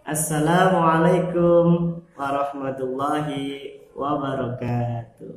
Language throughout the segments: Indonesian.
Assalamualaikum warahmatullahi wabarakatuh.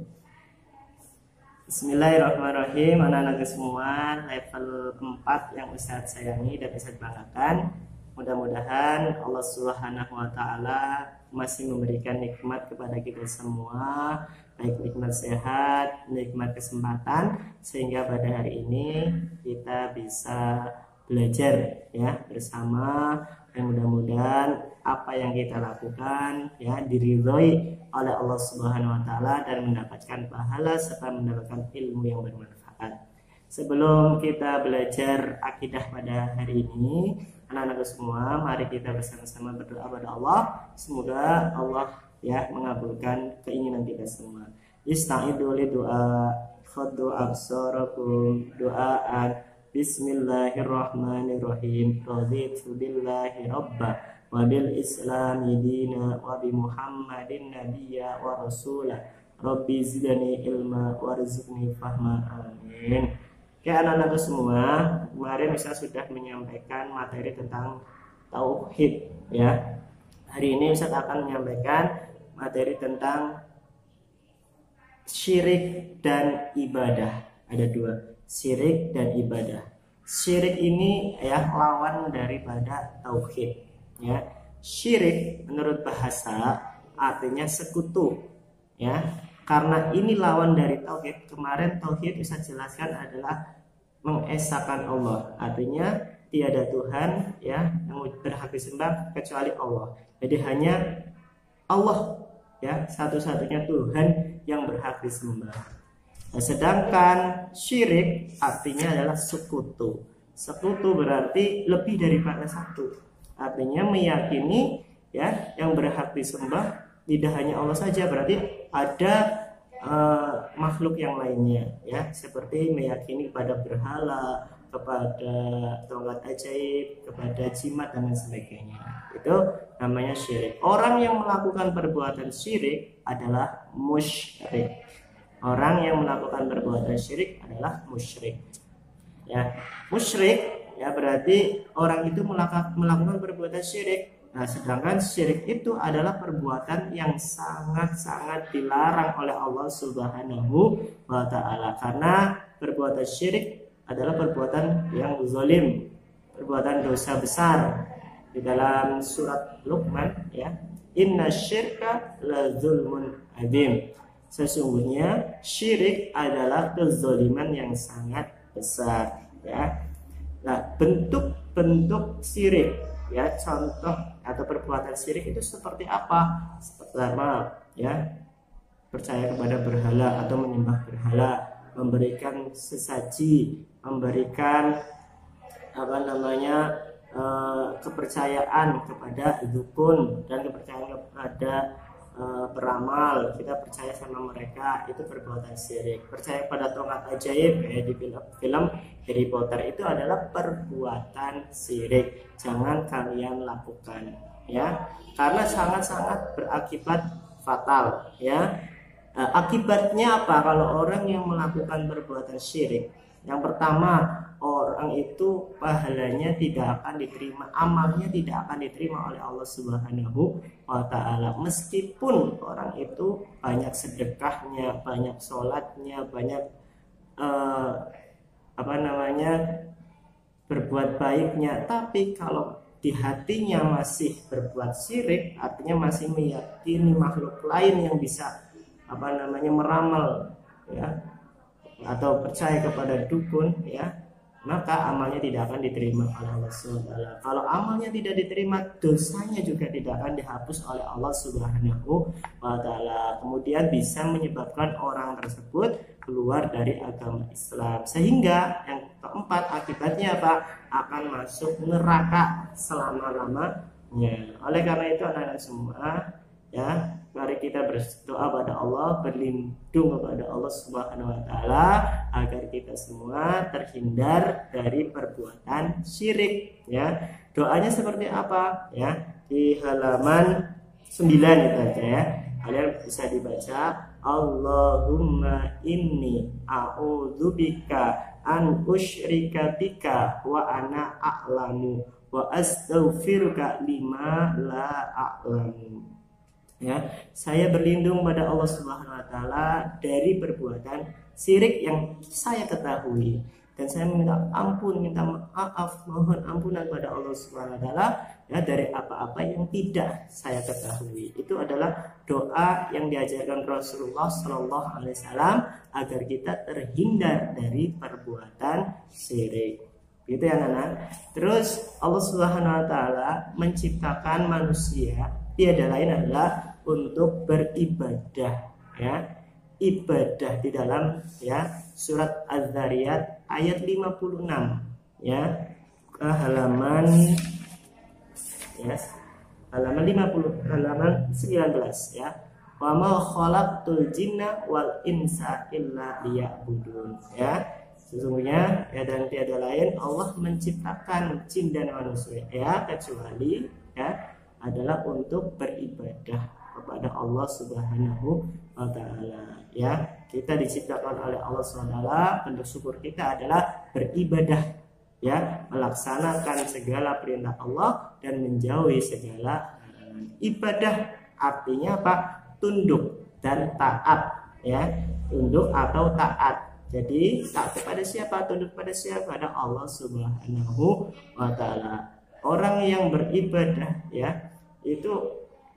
Bismillahirrahmanirrahim. Anak-anak semua, level 4 yang Ustadz sayangi dan Ustadz banggakan. Mudah-mudahan Allah Subhanahu wa taala masih memberikan nikmat kepada kita semua, baik nikmat sehat, nikmat kesempatan, sehingga pada hari ini kita bisa belajar ya bersama, dan mudah-mudahan apa yang kita lakukan ya diridhoi oleh Allah Subhanahu wa taala dan mendapatkan pahala serta mendapatkan ilmu yang bermanfaat. Sebelum kita belajar akidah pada hari ini, anak-anak semua, mari kita bersama-sama berdoa kepada Allah. Semoga Allah ya mengabulkan keinginan kita semua. Ista'idu li doa, khuddu absarakum doaan. Bismillahirrahmanirrahim. Raditu billahi rabba wa bil islami dina wa bi Muhammadin nabiyya wa rasula. Rabbi zidni ilma warzuqni fahma. Amin. Oke anak-anak semua, kemarin saya sudah menyampaikan materi tentang tauhid ya. Hari ini Ustaz akan menyampaikan materi tentang syirik dan ibadah. Ada dua, syirik dan ibadah. Syirik ini ya lawan daripada tauhid ya. Syirik menurut bahasa artinya sekutu ya. Karena ini lawan dari tauhid. Kemarin tauhid bisa jelaskan adalah mengesahkan Allah. Artinya tiada Tuhan ya yang berhak disembah kecuali Allah. Jadi hanya Allah ya, satu-satunya Tuhan yang berhak disembah. Nah, sedangkan syirik artinya adalah sekutu. Sekutu berarti lebih daripada satu. Artinya meyakini ya yang berhak disembah tidak hanya Allah saja, berarti ada makhluk yang lainnya ya, seperti meyakini kepada berhala, kepada tongkat ajaib, kepada jimat dan lain sebagainya. Itu namanya syirik. Orang yang melakukan perbuatan syirik adalah musyrik. Orang yang melakukan perbuatan syirik adalah musyrik. Ya, musyrik ya berarti orang itu melakukan perbuatan syirik. Nah, sedangkan syirik itu adalah perbuatan yang sangat-sangat dilarang oleh Allah Subhanahu wa taala. Karena perbuatan syirik adalah perbuatan yang zalim, perbuatan dosa besar. Di dalam surat Luqman ya, inna syirka la zulmun adzim. Sesungguhnya syirik adalah kezaliman yang sangat besar ya. Nah, bentuk-bentuk syirik ya, contoh atau perbuatan syirik itu seperti apa? Pertama ya, percaya kepada berhala atau menyembah berhala, memberikan sesaji, memberikan kepercayaan kepada dukun dan kepercayaan kepada peramal, kita percaya sama mereka, itu perbuatan syirik. Percaya pada tongkat ajaib kayak di film Harry Potter, itu adalah perbuatan syirik. Jangan kalian lakukan ya, karena sangat-sangat berakibat fatal ya. Akibatnya apa kalau orang yang melakukan perbuatan syirik? Yang pertama, orang itu pahalanya tidak akan diterima, amalnya tidak akan diterima oleh Allah Subhanahu wa taala. Meskipun orang itu banyak sedekahnya, banyak sholatnya, banyak berbuat baiknya, tapi kalau di hatinya masih berbuat syirik, artinya masih meyakini makhluk lain yang bisa meramal ya, atau percaya kepada dukun ya, maka amalnya tidak akan diterima oleh Allah SWT. Kalau amalnya tidak diterima, dosanya juga tidak akan dihapus oleh Allah Subhanahu wa taala. Kemudian bisa menyebabkan orang tersebut keluar dari agama Islam. Sehingga yang keempat, akibatnya apa? Akan masuk neraka selama-lamanya. Oleh karena itu anak-anak semua ya, mari kita berdoa pada Allah, berlindung kepada Allah Subhanahu wa taala agar kita semua terhindar dari perbuatan syirik ya. Doanya seperti apa ya? Di halaman 9 itu aja ya. Kalian bisa dibaca, Allahumma inni a'udzubika an usyrika bika wa ana a'lamu wa astaghfiruka lima la a'lamu. Ya, saya berlindung pada Allah Subhanahu wa taala dari perbuatan syirik yang saya ketahui, dan saya minta ampun, minta maaf, mohon ampunan pada Allah Subhanahu wa taala ya dari apa-apa yang tidak saya ketahui. Itu adalah doa yang diajarkan Rasulullah Shallallahu alaihi wasallam agar kita terhindar dari perbuatan syirik. Gitu ya anak-anak. Terus Allah Subhanahu wa taala menciptakan manusia tiada lain adalah untuk beribadah, ya. Ibadah di dalam ya surat Az-Zariyat ayat 56 ya, ke halaman ya halaman 50 halaman 19 ya. Wa ma khalaqtul jinna wal insa illa liya'budun ya. Sesungguhnya ya dan tiada lain Allah menciptakan jin dan manusia ya kecuali ya adalah untuk beribadah kepada Allah Subhanahu wa taala ya. Kita diciptakan oleh Allah Subhanahu wa taala, bentuk syukur kita adalah beribadah ya, melaksanakan segala perintah Allah dan menjauhi segala ibadah. Artinya apa? Tunduk dan taat ya, tunduk atau taat. Jadi taat kepada siapa? Tunduk pada siapa? Pada Allah Subhanahu wa taala. Orang yang beribadah ya itu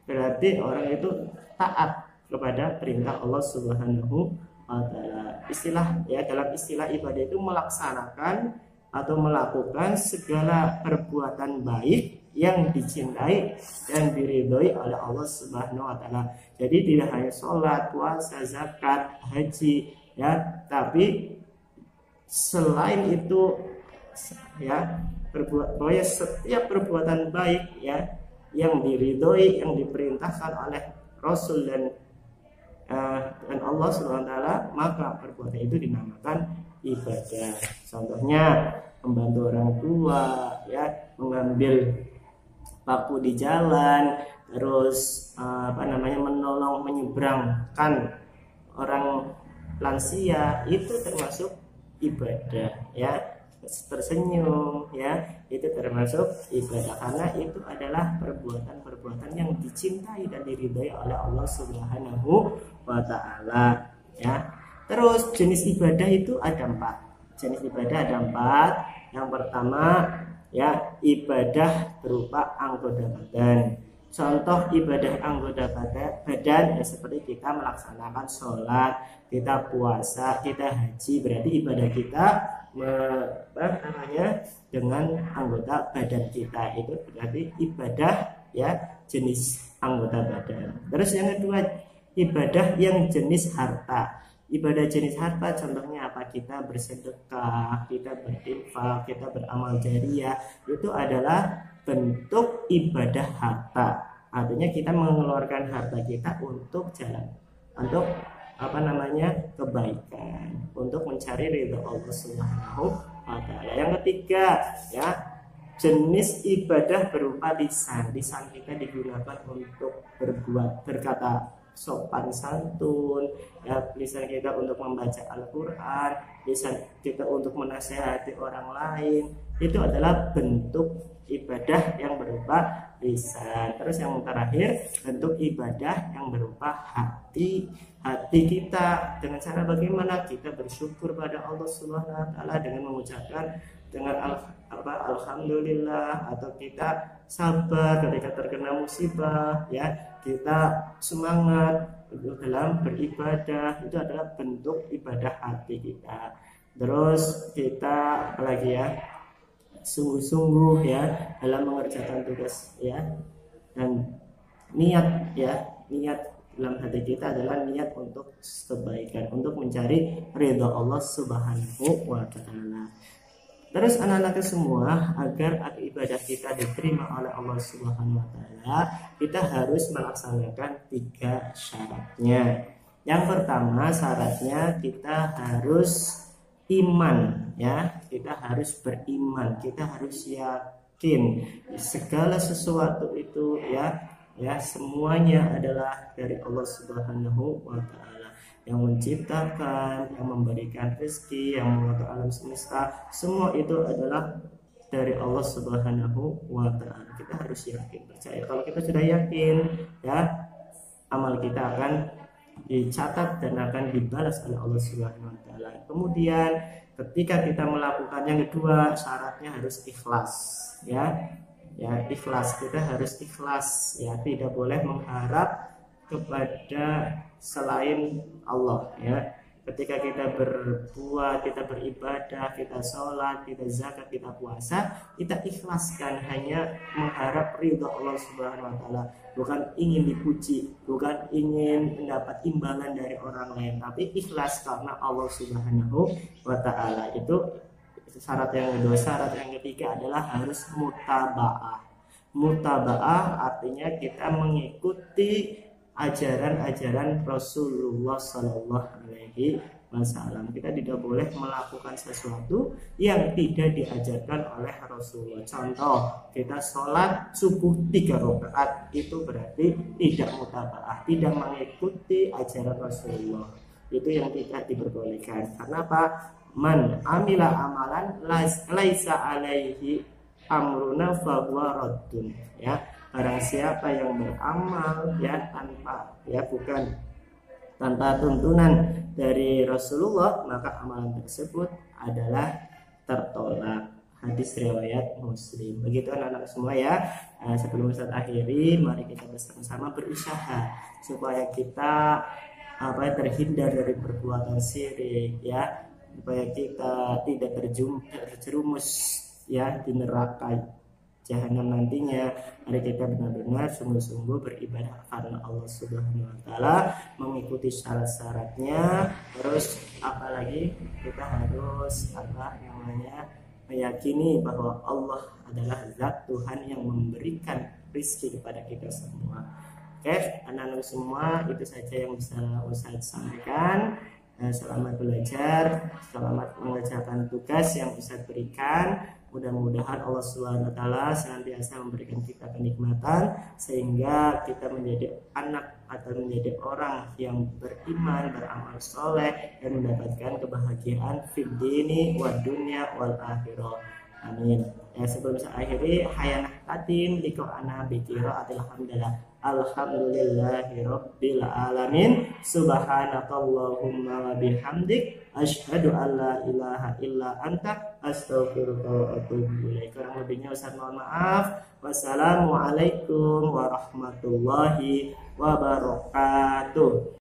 berarti orang itu taat kepada perintah Allah Subhanahu wa taala. Istilah ya, dalam istilah ibadah itu melaksanakan atau melakukan segala perbuatan baik yang dicintai dan diridhoi oleh Allah Subhanahu wa taala. Jadi tidak hanya sholat, puasa, zakat, haji ya, tapi selain itu ya setiap perbuatan baik ya yang diridhoi, yang diperintahkan oleh Rasul dan Allah Subhanahu wa taala, maka perbuatan itu dinamakan ibadah. Contohnya membantu orang tua ya, mengambil paku di jalan, terus menolong menyeberangkan orang lansia, itu termasuk ibadah ya. Tersenyum ya, itu termasuk ibadah karena itu adalah perbuatan-perbuatan yang dicintai dan diridhai oleh Allah Subhanahu wa taala ya. Terus jenis ibadah itu ada 4. Jenis ibadah ada 4. Yang pertama ya, ibadah berupa anggota badan. Contoh ibadah anggota badan ya seperti kita melaksanakan sholat, kita puasa, kita haji, berarti ibadah kita dengan anggota badan kita, itu berarti ibadah ya jenis anggota badan. Terus yang kedua, ibadah yang jenis harta. Ibadah jenis harta contohnya apa? Kita bersedekah, kita berinfak, kita beramal jariah, itu adalah bentuk ibadah harta. Artinya kita mengeluarkan harta kita untuk jalan, untuk kebaikan, untuk mencari ridho Allah Subhanahu wa taala. Yang ketiga ya, jenis ibadah berupa lisan. Lisan kita digunakan untuk berkata sopan santun ya, lisan kita untuk membaca Al-Quran, lisan kita untuk menasehati orang lain, itu adalah bentuk ibadah yang berupa lisan. Terus yang terakhir, bentuk ibadah yang berupa hati kita, dengan cara bagaimana kita bersyukur pada Allah Subhanahu wa taala dengan mengucapkan dengan alhamdulillah, atau kita sabar ketika terkena musibah ya, kita semangat dalam beribadah, itu adalah bentuk ibadah hati kita. Terus kita apalagi ya, sungguh-sungguh ya dalam mengerjakan tugas ya, dan niat ya, niat dalam hati kita adalah niat untuk kebaikan, untuk mencari ridha Allah Subhanahu wa taala. Terus anak-anakku semua, agar ibadah kita diterima oleh Allah Subhanahu wa taala, kita harus melaksanakan 3 syaratnya. Yang pertama syaratnya kita harus iman ya, kita harus beriman, kita harus yakin segala sesuatu itu ya semuanya adalah dari Allah Subhanahu wa taala, yang menciptakan, yang memberikan rezeki, yang mengatur alam semesta, semua itu adalah dari Allah Subhanahu wa taala. Kita harus yakin, percaya. Kalau kita sudah yakin, ya, amal kita akan dicatat dan akan dibalas oleh Allah Subhanahu wa taala. Kemudian ketika kita melakukan yang kedua, syaratnya harus ikhlas, ya. Ya, ikhlas. Kita harus ikhlas, ya, tidak boleh mengharap kepada selain Allah, ya. Ketika kita berbuat, kita beribadah, kita sholat, kita zakat, kita puasa, kita ikhlaskan hanya mengharap ridho Allah Subhanahu wa taala, bukan ingin dipuji, bukan ingin mendapat imbalan dari orang lain, tapi ikhlas karena Allah Subhanahu wa taala. Itu syarat yang kedua. Syarat yang ketiga adalah harus mutabaah. Mutabaah artinya kita mengikuti ajaran-ajaran Rasulullah Sallallahu Alaihi Wasallam. Kita tidak boleh melakukan sesuatu yang tidak diajarkan oleh Rasulullah. Contoh, kita sholat subuh 3 rakaat, itu berarti tidak mutabaah, tidak mengikuti ajaran Rasulullah. Itu yang tidak diperbolehkan. Karena apa? Man amila amalan laisa alaihi amruna fahuwa raddun, ya. Barang siapa yang beramal, ya, tanpa tuntunan dari Rasulullah, maka amalan tersebut adalah tertolak. Hadis riwayat Muslim. Begitu anak-anak semua, ya. Sebelum Ustaz akhiri, mari kita bersama-sama berusaha supaya kita terhindar dari perbuatan syirik, ya, supaya kita tidak terjerumus, ya, di neraka jahanam nantinya. Mari kita benar-benar sungguh-sungguh beribadah karena Allah Subhanahu wa taala, mengikuti syarat-syaratnya. Terus apalagi kita harus meyakini bahwa Allah adalah zat Tuhan yang memberikan rezeki kepada kita semua. Oke, anak-anak semua, itu saja yang bisa Ustaz sampaikan. Selamat belajar, selamat mengerjakan tugas yang Ustaz berikan. Mudah-mudahan Allah Subhanahu wa taala senantiasa memberikan kita kenikmatan sehingga kita menjadi anak atau menjadi orang yang beriman, beramal soleh, dan mendapatkan kebahagiaan fid dini wad dunya wal akhirah. Amin. Ya, sebelum saya akhiri, hayanah tatim liko ana bikira alhamdulillah. Alhamdulillahi rabbil alamin. Subhanakallahumma wa bihamdik asyhadu an la ilaha illa anta astaghfiruka wa atubu ilaik. Kurang lebihnya Ustaz mohon maaf. Wassalamualaikum warahmatullahi wabarakatuh.